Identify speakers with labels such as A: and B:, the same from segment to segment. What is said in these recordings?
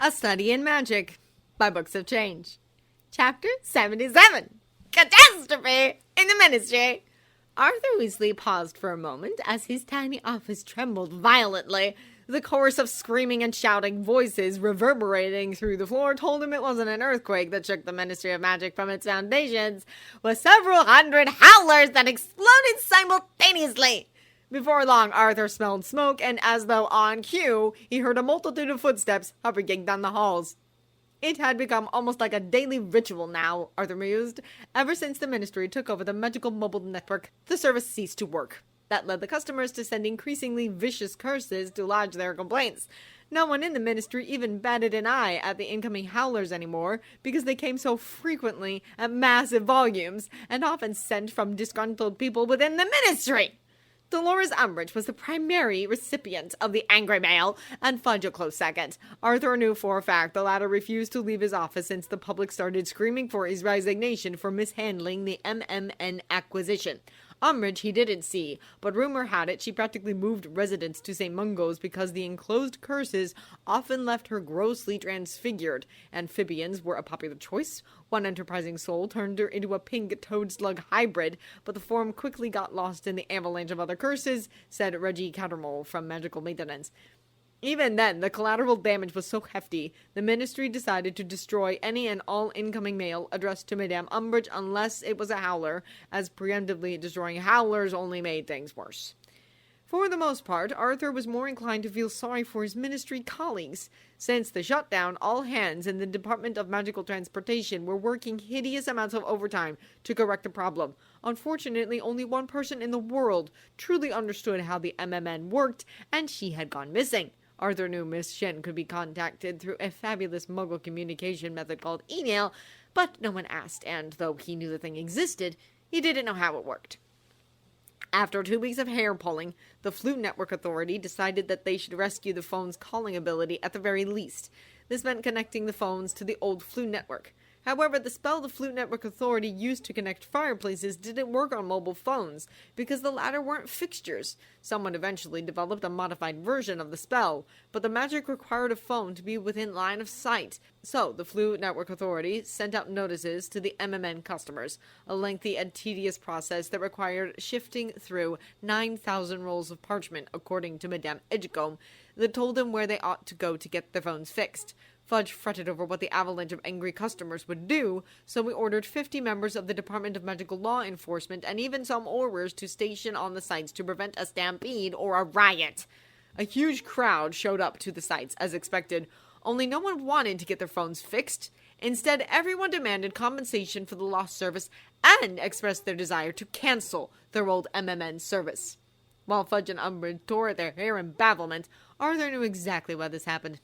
A: A Study in Magic by Books of Change. Chapter 77. Catastrophe in the Ministry. Arthur Weasley paused for a moment as his tiny office trembled violently. The chorus of screaming and shouting voices reverberating through the floor told him it wasn't an earthquake that shook the Ministry of Magic from its foundations, but several hundred howlers that exploded simultaneously. Before long, Arthur smelled smoke, and as though on cue, he heard a multitude of footsteps hurrying down the halls. It had become almost like a daily ritual now, Arthur mused. Ever since the Ministry took over the magical mobile network, the service ceased to work. That led the customers to send increasingly vicious curses to lodge their complaints. No one in the Ministry even batted an eye at the incoming howlers anymore, because they came so frequently at massive volumes, and often sent from disgruntled people within the Ministry. Dolores Umbridge was the primary recipient of the angry mail, and Fudge a close second. Arthur knew for a fact the latter refused to leave his office since the public started screaming for his resignation for mishandling the MMN acquisition. Umbridge he didn't see, but rumor had it she practically moved residence to St. Mungo's because the enclosed curses often left her grossly transfigured. Amphibians were a popular choice. One enterprising soul turned her into a pink toad-slug hybrid, but the form quickly got lost in the avalanche of other curses, said Reggie Cattermole from Magical Maintenance. Even then, the collateral damage was so hefty, the Ministry decided to destroy any and all incoming mail addressed to Madame Umbridge unless it was a howler, as preemptively destroying howlers only made things worse. For the most part, Arthur was more inclined to feel sorry for his Ministry colleagues. Since the shutdown, all hands in the Department of Magical Transportation were working hideous amounts of overtime to correct the problem. Unfortunately, only one person in the world truly understood how the MMN worked, and she had gone missing. Arthur knew Miss Shen could be contacted through a fabulous Muggle communication method called email, but no one asked, and though he knew the thing existed, he didn't know how it worked. After 2 weeks of hair-pulling, the Flute Network Authority decided that they should rescue the phone's calling ability at the very least. This meant connecting the phones to the old Flute Network. However, the spell the Flute Network Authority used to connect fireplaces didn't work on mobile phones, because the latter weren't fixtures. Someone eventually developed a modified version of the spell, but the magic required a phone to be within line of sight. So, the Flute Network Authority sent out notices to the MMN customers, a lengthy and tedious process that required shifting through 9,000 rolls of parchment, according to Madame Edgecombe, that told them where they ought to go to get their phones fixed. Fudge fretted over what the avalanche of angry customers would do, so we ordered 50 members of the Department of Magical Law Enforcement and even some Aurors to station on the sites to prevent a stampede or a riot. A huge crowd showed up to the sites, as expected, only no one wanted to get their phones fixed. Instead, everyone demanded compensation for the lost service and expressed their desire to cancel their old MMN service. While Fudge and Umbridge tore at their hair in bafflement, Arthur knew exactly why this happened.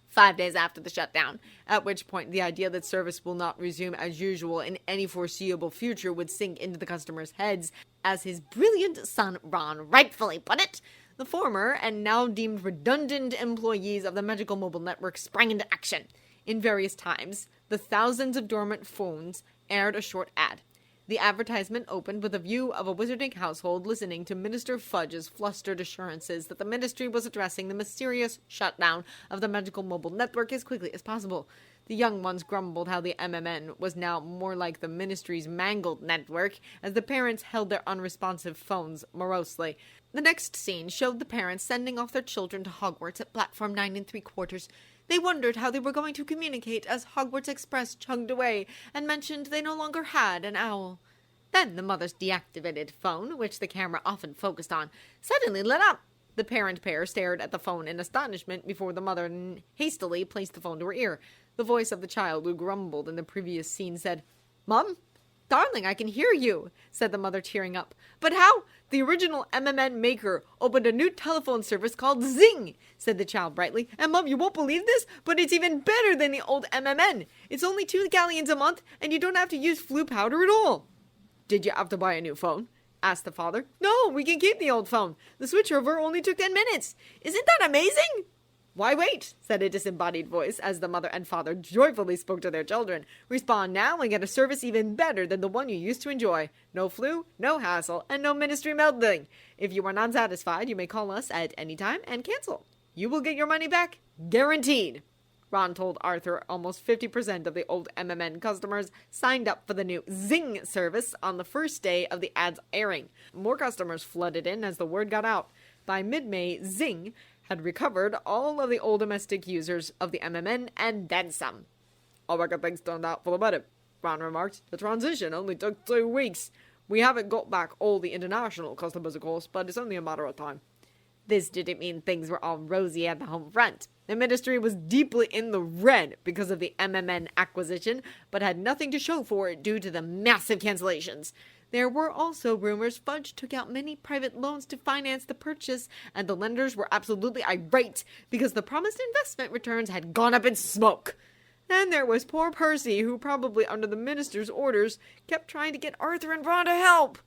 A: 5 days after the shutdown, at which point the idea that service will not resume as usual in any foreseeable future would sink into the customers' heads, as his brilliant son Ron rightfully put it, the former and now deemed redundant employees of the Magical Mobile Network sprang into action. In various times, the thousands of dormant phones aired a short ad. The advertisement opened with a view of a wizarding household listening to Minister Fudge's flustered assurances that the Ministry was addressing the mysterious shutdown of the Magical Mobile Network as quickly as possible. The young ones grumbled how the MMN was now more like the Ministry's mangled network, as the parents held their unresponsive phones morosely. The next scene showed the parents sending off their children to Hogwarts at platform 9 3/4. They wondered how they were going to communicate as Hogwarts Express chugged away, and mentioned they no longer had an owl. Then the mother's deactivated phone, which the camera often focused on, suddenly lit up. The parent pair stared at the phone in astonishment before the mother hastily placed the phone to her ear. The voice of the child who grumbled in the previous scene said, "Mum? Darling, I can hear you," said the mother, tearing up. "But how? The original MMN maker opened a new telephone service called Zing," said the child brightly. "And Mum, you won't believe this, but it's even better than the old MMN. It's only 2 galleons a month, and you don't have to use flu powder at all." "Did you have to buy a new phone?" asked the father. "No, we can keep the old phone. The switchover only took 10 minutes. Isn't that amazing?" "Why wait?" said a disembodied voice, as the mother and father joyfully spoke to their children. "Respond now and get a service even better than the one you used to enjoy. No flu, no hassle, and no Ministry meddling. If you are not satisfied, you may call us at any time and cancel. You will get your money back, guaranteed." Ron told Arthur almost 50% of the old MMN customers signed up for the new Zing service on the first day of the ad's airing. More customers flooded in as the word got out. By mid-May, Zing had recovered all of the old domestic users of the MMN and then some. "I reckon things turned out for the better," Ron remarked. "The transition only took 2 weeks. We haven't got back all the international customers, of course, but it's only a matter of time." This didn't mean things were all rosy at the home front. The ministry was deeply in the red because of the MMN acquisition, but had nothing to show for it due to the massive cancellations. There were also rumors Fudge took out many private loans to finance the purchase, and the lenders were absolutely irate because the promised investment returns had gone up in smoke. Then there was poor Percy, who, probably under the minister's orders, kept trying to get Arthur and Ron to help.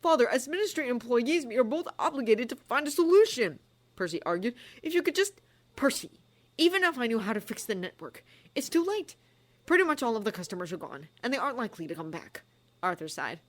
A: "Father, as ministry employees, we are both obligated to find a solution," Percy argued. "If you could just—" "Percy, even if I knew how to fix the network, it's too late. Pretty much all of the customers are gone, and they aren't likely to come back," Arthur sighed.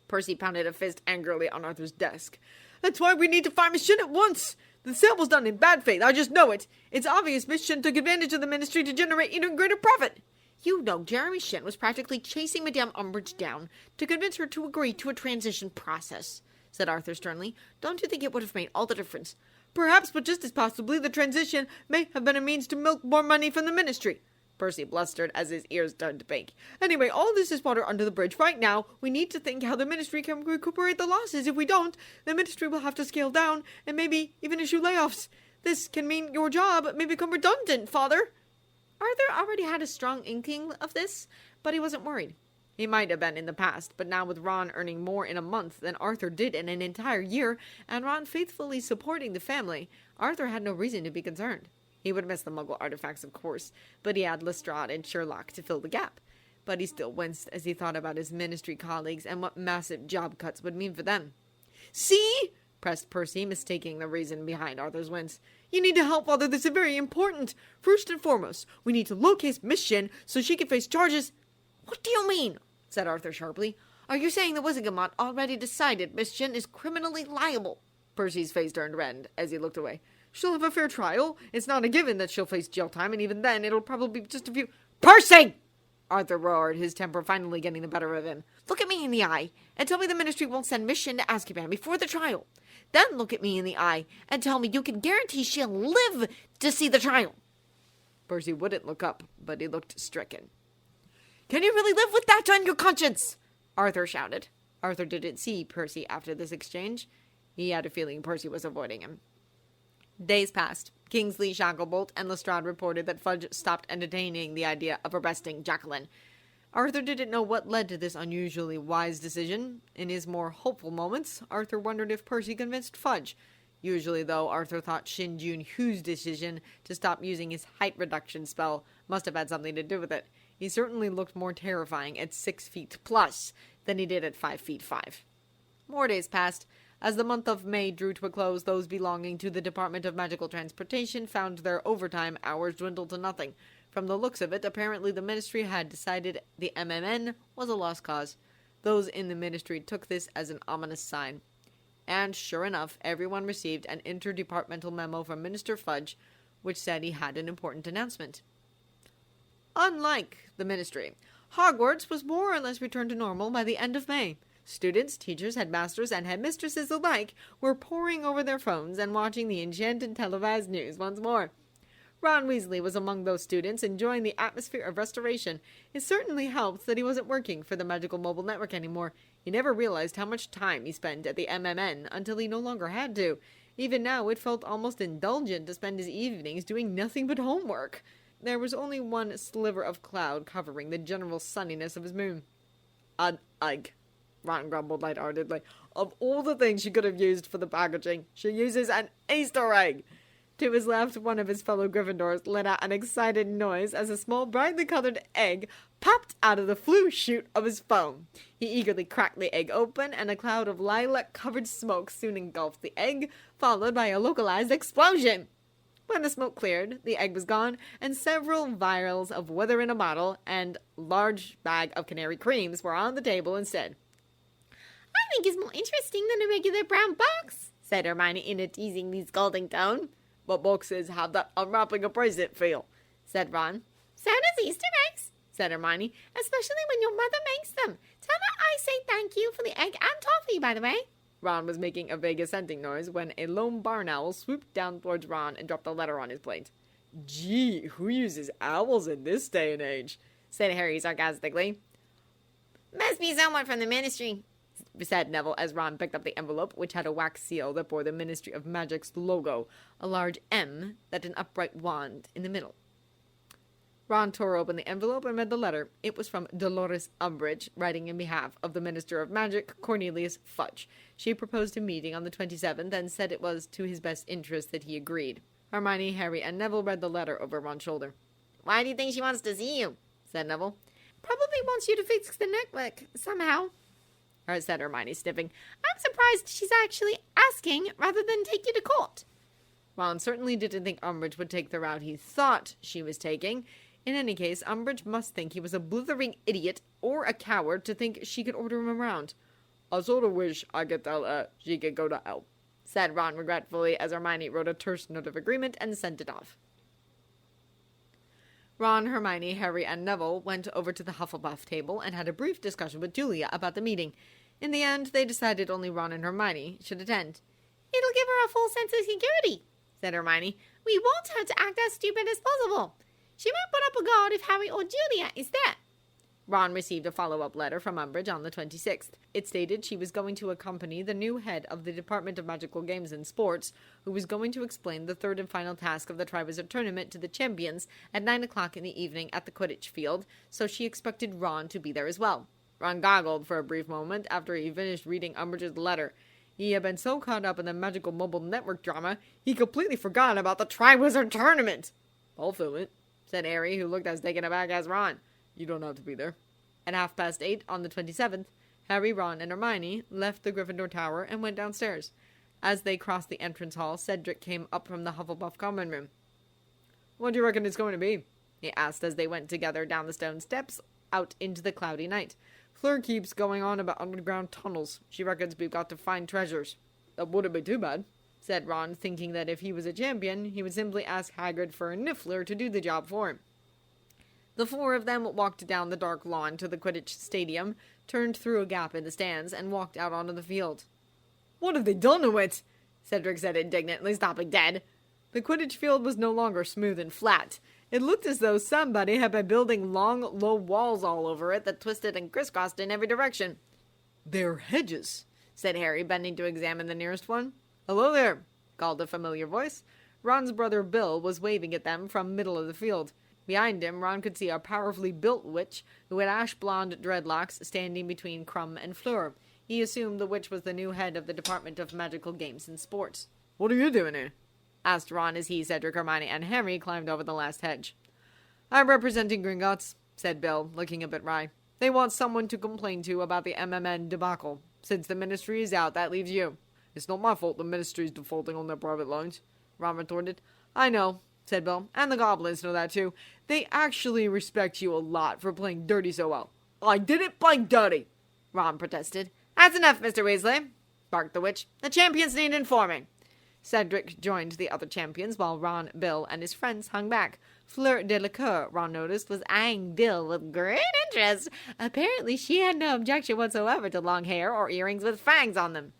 A: Percy pounded a fist angrily on Arthur's desk. "That's why we need to find Miss Shin at once. The sale was done in bad faith, I just know it. It's obvious Miss Shin took advantage of the ministry to generate even greater profit." "You know Jeremy Shin was practically chasing Madame Umbridge down to convince her to agree to a transition process," said Arthur sternly. "Don't you think it would have made all the difference?" "Perhaps, but just as possibly the transition may have been a means to milk more money from the ministry," Percy blustered as his ears started to bake. "Anyway, all this is water under the bridge. Right now, we need to think how the ministry can recuperate the losses. If we don't, the ministry will have to scale down and maybe even issue layoffs. This can mean your job may become redundant, Father." Arthur already had a strong inkling of this, but he wasn't worried. He might have been in the past, but now with Ron earning more in a month than Arthur did in an entire year, and Ron faithfully supporting the family, Arthur had no reason to be concerned. He would miss the Muggle artifacts, of course, but he had Lestrade and Sherlock to fill the gap. But he still winced as he thought about his ministry colleagues and what massive job cuts would mean for them. "See?" pressed Percy, mistaking the reason behind Arthur's wince. "You need to help, Father. This is very important. First and foremost, we need to locate Miss Shin so she can face charges—" "What do you mean?" said Arthur sharply. "Are you saying the Wizengamot already decided Miss Shin is criminally liable?" Percy's face turned red as he looked away. "She'll have a fair trial. It's not a given that she'll face jail time, and even then it'll probably be just a few—" "Percy!" Arthur roared, his temper finally getting the better of him. "Look at me in the eye and tell me the ministry won't send Miss Shin to Azkaban before the trial. Then look at me in the eye and tell me you can guarantee she'll live to see the trial." Percy wouldn't look up, but he looked stricken. "Can you really live with that on your conscience?" Arthur shouted. Arthur didn't see Percy after this exchange. He had a feeling Percy was avoiding him. Days passed. Kingsley, Shacklebolt, and Lestrade reported that Fudge stopped entertaining the idea of arresting Jacqueline. Arthur didn't know what led to this unusually wise decision. In his more hopeful moments, Arthur wondered if Percy convinced Fudge. Usually, though, Arthur thought Shin Jun-Hu's decision to stop using his height reduction spell must have had something to do with it. He certainly looked more terrifying at 6 feet plus than he did at 5 feet 5. More days passed. As the month of May drew to a close, those belonging to the Department of Magical Transportation found their overtime hours dwindle to nothing. From the looks of it, apparently the ministry had decided the MMN was a lost cause. Those in the ministry took this as an ominous sign. And sure enough, everyone received an interdepartmental memo from Minister Fudge, which said he had an important announcement. Unlike the ministry, Hogwarts was more or less returned to normal by the end of May. Students, teachers, headmasters, and headmistresses alike were poring over their phones and watching the enchanted televised news once more. Ron Weasley was among those students enjoying the atmosphere of restoration. It certainly helped that he wasn't working for the Magical Mobile Network anymore. He never realized how much time he spent at the MMN until he no longer had to. Even now, it felt almost indulgent to spend his evenings doing nothing but homework. There was only one sliver of cloud covering the general sunniness of his moon. "An egg," Ron grumbled lightheartedly. "Of all the things she could have used for the packaging, she uses an Easter egg." To his left, one of his fellow Gryffindors let out an excited noise as a small, brightly colored egg popped out of the flue chute of his phone. He eagerly cracked the egg open, and a cloud of lilac-covered smoke soon engulfed the egg, followed by a localized explosion. When the smoke cleared, the egg was gone, and several vials of weather in a bottle and large bag of canary creams were on the table instead. "I think it's more interesting than a regular brown box," said Hermione in a teasingly scolding tone. "But boxes have that unwrapping a present feel," said Ron. "So does Easter eggs," said Hermione, "especially when your mother makes them. Tell her I say thank you for the egg and toffee, by the way." Ron was making a vague assenting noise when a lone barn owl swooped down towards Ron and dropped a letter on his plate. "Gee, who uses owls in this day and age?" said Harry sarcastically. "Must be someone from the Ministry," said Neville as Ron picked up the envelope, which had a wax seal that bore the Ministry of Magic's logo, a large M that an upright wand in the middle. Ron tore open the envelope and read the letter. It was from Dolores Umbridge, writing in behalf of the Minister of Magic, Cornelius Fudge. She proposed a meeting on the 27th and said it was to his best interest that he agreed. Hermione, Harry, and Neville read the letter over Ron's shoulder. "Why do you think she wants to see you?" said Neville. "Probably wants you to fix the network, somehow," said Hermione, sniffing. "I'm surprised she's actually asking rather than take you to court." Ron certainly didn't think Umbridge would take the route he thought she was taking. In any case, Umbridge must think he was a blithering idiot or a coward to think she could order him around. "I sort of wish I could tell her she could go to hell," said Ron regretfully as Hermione wrote a terse note of agreement and sent it off. Ron, Hermione, Harry, and Neville went over to the Hufflepuff table and had a brief discussion with Julia about the meeting. In the end, they decided only Ron and Hermione should attend. "It'll give her a full sense of security," said Hermione. "We want her to act as stupid as possible. She might put up a guard if Harry or Julia is there." Ron received a follow-up letter from Umbridge on the 26th. It stated she was going to accompany the new head of the Department of Magical Games and Sports, who was going to explain the third and final task of the Triwizard Tournament to the champions at 9 o'clock in the evening at the Quidditch field, so she expected Ron to be there as well. Ron goggled for a brief moment after he finished reading Umbridge's letter. He had been so caught up in the Magical Mobile Network drama, he completely forgot about the Triwizard Tournament. "I'll fill it," said Harry, who looked as taken aback as Ron. "You don't have to be there." At 8:30 on the 27th, Harry, Ron, and Hermione left the Gryffindor Tower and went downstairs. As they crossed the entrance hall, Cedric came up from the Hufflepuff common room. "What do you reckon it's going to be?" he asked as they went together down the stone steps out into the cloudy night. "Fleur keeps going on about underground tunnels. She reckons we've got to find treasures." "That wouldn't be too bad," said Ron, thinking that if he was a champion, he would simply ask Hagrid for a Niffler to do the job for him. The four of them walked down the dark lawn to the Quidditch stadium, turned through a gap in the stands, and walked out onto the field. "What have they done to it?" Cedric said indignantly, stopping dead. The Quidditch field was no longer smooth and flat. It looked as though somebody had been building long, low walls all over it that twisted and crisscrossed in every direction. "They're hedges," said Harry, bending to examine the nearest one. "Hello there," called a familiar voice. Ron's brother Bill was waving at them from middle of the field. Behind him, Ron could see a powerfully built witch who had ash-blonde dreadlocks standing between Crumb and Fleur. He assumed the witch was the new head of the Department of Magical Games and Sports. "What are you doing here?" asked Ron as he, Cedric, Hermione, and Harry climbed over the last hedge. "I'm representing Gringotts," said Bill, looking a bit wry. "They want someone to complain to about the MMN debacle. Since the Ministry is out, that leaves you." "It's not my fault the Ministry's defaulting on their private loans," Ron retorted. "I know," said Bill, "and the goblins know that too. They actually respect you a lot for playing dirty so well." "I didn't play dirty," Ron protested. "That's enough, Mr. Weasley," barked the witch. "The champions need informing." Cedric joined the other champions while Ron, Bill, and his friends hung back. Fleur Delacour, Ron noticed, was eyeing Bill with great interest. Apparently she had no objection whatsoever to long hair or earrings with fangs on them.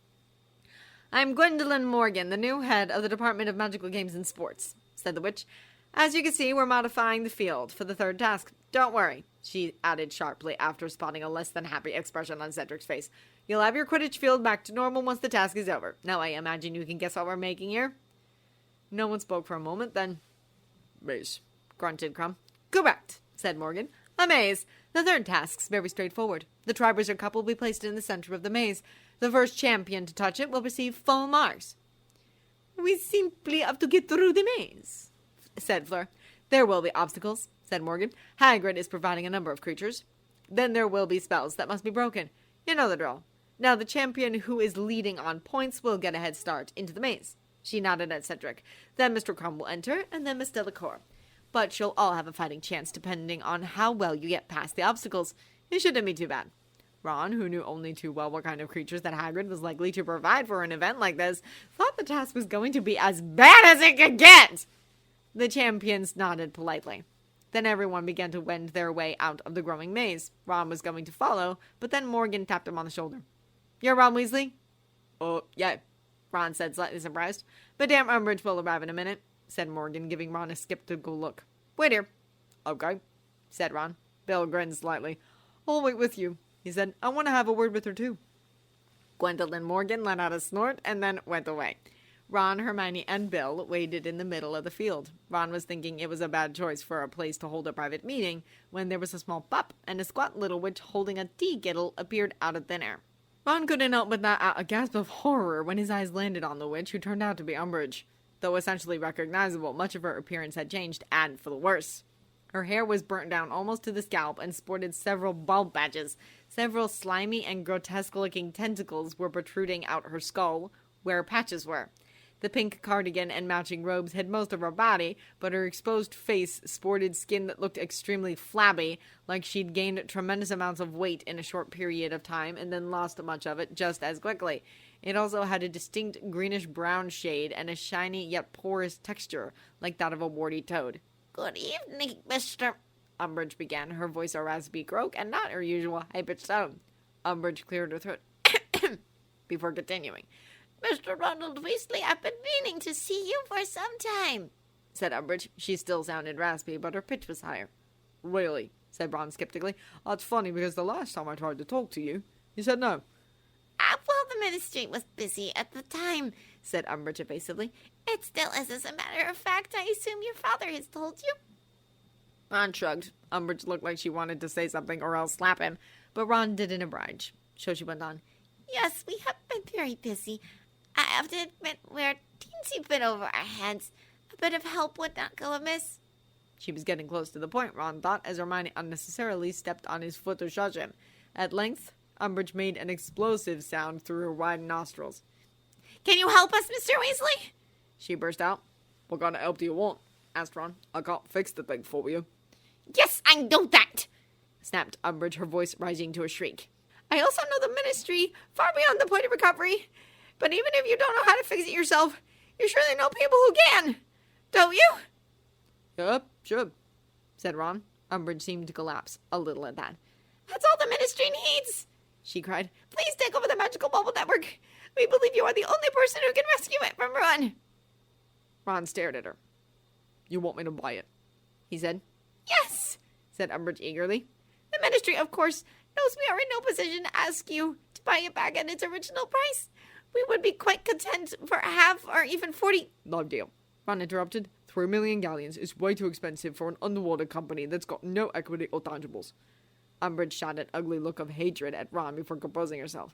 A: "I'm Gwendolyn Morgan, the new head of the Department of Magical Games and Sports," said the witch. "As you can see, we're modifying the field for the third task. Don't worry," she added sharply after spotting a less than happy expression on Cedric's face. "You'll have your Quidditch field back to normal once the task is over. Now I imagine you can guess what we're making here?" No one spoke for a moment, then... "Maze," grunted Crumb. "Correct," said Morgan. "A maze. The third task's very straightforward. The Triwizard Cup will be placed in the center of the maze. The first champion to touch it will receive full marks." "We simply have to get through the maze," said Fleur. "There will be obstacles," said Morgan. "Hagrid is providing a number of creatures. Then there will be spells that must be broken. You know the drill. Now the champion who is leading on points will get a head start into the maze." She nodded at Cedric. "Then Mr. Crumb will enter, and then Miss Delacour. But you'll all have a fighting chance depending on how well you get past the obstacles. It shouldn't be too bad." Ron, who knew only too well what kind of creatures that Hagrid was likely to provide for an event like this, thought the task was going to be as bad as it could get. The champions nodded politely. Then everyone began to wend their way out of the growing maze. Ron was going to follow, but then Morgan tapped him on the shoulder. "You're Ron Weasley?" "Oh, yeah," Ron said, slightly surprised. "Madame Umbridge will arrive in a minute," said Morgan, giving Ron a skeptical look. "Wait here." "Okay," said Ron. Bill grinned slightly. "I'll wait with you," he said. "I want to have a word with her, too." Gwendolyn Morgan let out a snort and then went away. Ron, Hermione, and Bill waited in the middle of the field. Ron was thinking it was a bad choice for a place to hold a private meeting when there was a small pup and a squat little witch holding a tea kettle appeared out of thin air. Ron couldn't help but let out a gasp of horror when his eyes landed on the witch, who turned out to be Umbridge. Though essentially recognizable, much of her appearance had changed, and for the worse. Her hair was burnt down almost to the scalp and sported several bald patches. Several slimy and grotesque-looking tentacles were protruding out her skull, where patches were. The pink cardigan and matching robes hid most of her body, but her exposed face sported skin that looked extremely flabby, like she'd gained tremendous amounts of weight in a short period of time and then lost much of it just as quickly. It also had a distinct greenish-brown shade and a shiny yet porous texture, like that of a warty toad. "Good evening, Mr. Umbridge began, her voice a raspy croak and not her usual high-pitched tone. Umbridge cleared her throat before continuing. "Mr. Ronald Weasley, I've been meaning to see you for some time," said Umbridge. She still sounded raspy, but her pitch was higher. "Really?" said Ron skeptically. "That's funny, because the last time I tried to talk to you, you said no."
B: Well, the ministry was busy at the time," said Umbridge evasively. "It still is, as a matter of fact. I assume your father has told you."
A: Ron shrugged. Umbridge looked like she wanted to say something or else slap him, but Ron didn't oblige. So she went on.
B: "Yes, we have been very busy. I have to admit we're a teensy bit over our heads. A bit of help would not go amiss."
A: She was getting close to the point, Ron thought, as Hermione unnecessarily stepped on his foot to shush him. At length, Umbridge made an explosive sound through her wide nostrils.
B: "Can you help us, Mr. Weasley?"
A: she burst out. "What kind of help do you want?" asked Ron. "I can't fix the thing for you."
B: "Yes, I know that,"
A: snapped Umbridge, her voice rising to a shriek. "I also know the ministry far beyond the point of recovery. But even if you don't know how to fix it yourself, you surely know people who can. Don't you?" "Yep, sure," said Ron. Umbridge seemed to collapse a little at that.
B: "That's all the ministry needs," she cried. "Please take over the magical bubble network. We believe you are the only person who can rescue it from ruin."
A: Ron stared at her. "You want me to buy it?" he said.
B: "Yes," said Umbridge eagerly. "The ministry, of course, knows we are in no position to ask you to buy it back at its original price. We would be quite content for half or even 40...
A: "No deal," Ron interrupted. 3 million galleons is way too expensive for an underwater company that's got no equity or tangibles. Umbridge shot an ugly look of hatred at Ron before composing herself.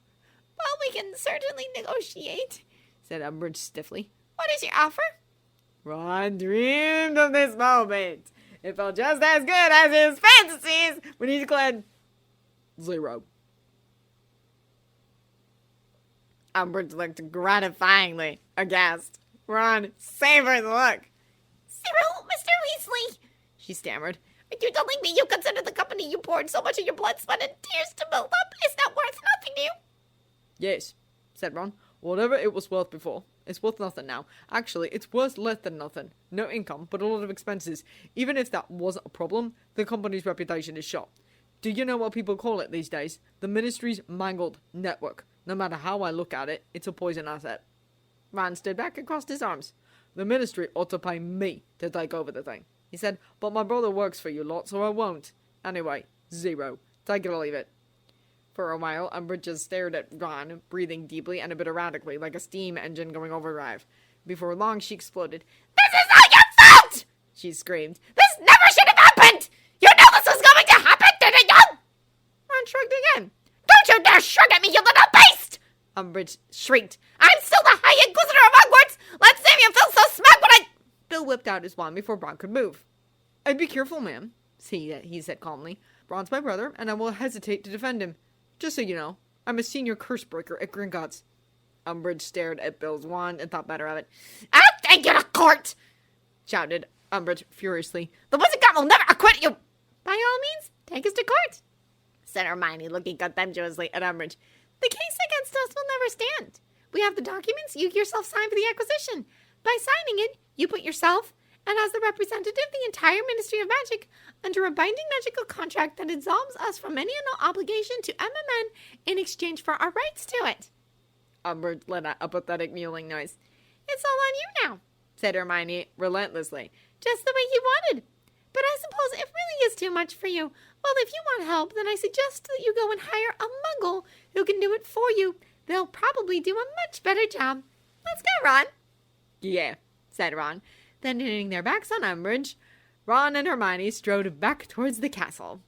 B: "Well, we can certainly negotiate," said
A: Umbridge stiffly.
B: "What is your offer?"
A: Ron dreamed of this moment. It felt just as good as his fantasies when he declared 0. Umbridge looked gratifyingly aghast. Ron savored the look.
B: 0, Mr. Weasley," she stammered. "Are you telling me you consider the company you poured so much of your blood, sweat, and tears to build up is not worth nothing to you?"
A: "Yes," said Ron. "Whatever it was worth before, it's worth nothing now. Actually, it's worth less than nothing. No income, but a lot of expenses. Even if that was a problem, the company's reputation is shot. Do you know what people call it these days? The ministry's mangled network. No matter how I look at it, it's a poison asset." Ron stood back and crossed his arms. "The ministry ought to pay me to take over the thing," he said. "But my brother works for you lot, so I won't. Anyway, 0. Take it or leave it." For a while, Umbridge just stared at Ron, breathing deeply and a bit erratically, like a steam engine going overdrive. Before long, she exploded.
B: "This is all your fault!"
A: she screamed.
B: "This never should have happened! You knew this was going to happen, didn't you?"
A: Ron shrugged again.
B: "Don't you dare shrug at me, you little beast!"
A: Umbridge shrieked.
B: "I'm still the High Inquisitor of Hogwarts! Let's see if you feel so smug when I—"
A: Bill whipped out his wand before Ron could move. "I'd be careful, ma'am," he said calmly. "Ron's my brother, and I will hesitate to defend him. Just so you know, I'm a senior curse breaker at Gringotts." Umbridge stared at Bill's wand and thought better of it.
B: "I'll take you to court!"
A: shouted Umbridge furiously.
B: "The Wizardcat will never acquit you!"
A: "By all means, take us to court,"
B: said Hermione, looking contemptuously at Umbridge.
A: "The case against us will never stand. We have the documents you yourself signed for the acquisition. By signing it, you put yourself
B: and as the representative of the entire Ministry of Magic, under a binding magical contract that absolves us from any and all obligation to MMN in exchange for our rights to it.
A: Umbridge let out a pathetic mewling noise.
B: It's all on you now,
A: said Hermione relentlessly.
B: just the way you wanted. But I suppose it really is too much for you. Well, if you want help, then I suggest that you go and hire a muggle who can do it for you. They'll probably do a much better job. Let's go, Ron.
A: Yeah, said Ron. Then turning their backs on Umbridge, Ron and Hermione strode back towards the castle.